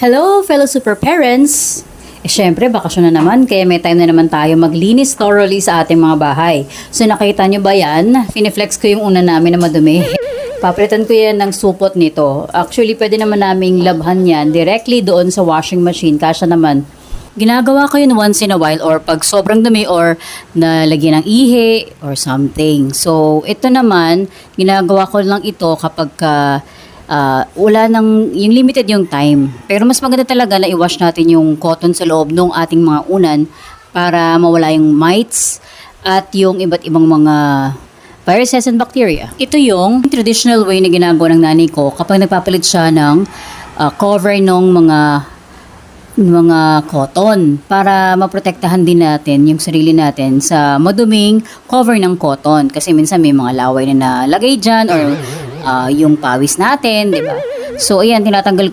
Hello, fellow super parents! Syempre, bakasyon na naman, kaya may time na naman tayo maglinis thoroughly sa ating mga bahay. So, nakita nyo ba yan? Finiflex ko yung una namin na madumi. Papalitan ko yan ng supot nito. Actually, pwede naman naming labhan yan directly doon sa washing machine. Kasya naman. Ginagawa ko yun once in a while or pag sobrang dumi or nalagyan ng ihi or something. So, ito naman, ginagawa ko lang ito kapag wala nang, yung limited yung time. Pero mas maganda talaga na i-wash natin yung cotton sa loob ng ating mga unan para mawala yung mites at yung iba't ibang mga viruses and bacteria. Ito yung traditional way na ginagawa ng nanay ko kapag nagpapalit siya ng cover ng mga cotton para maprotektahan din natin yung sarili natin sa maduming cover ng cotton kasi minsan may mga laway na nalagay dyan or yung pawis natin, di ba? So ayan, tinanggal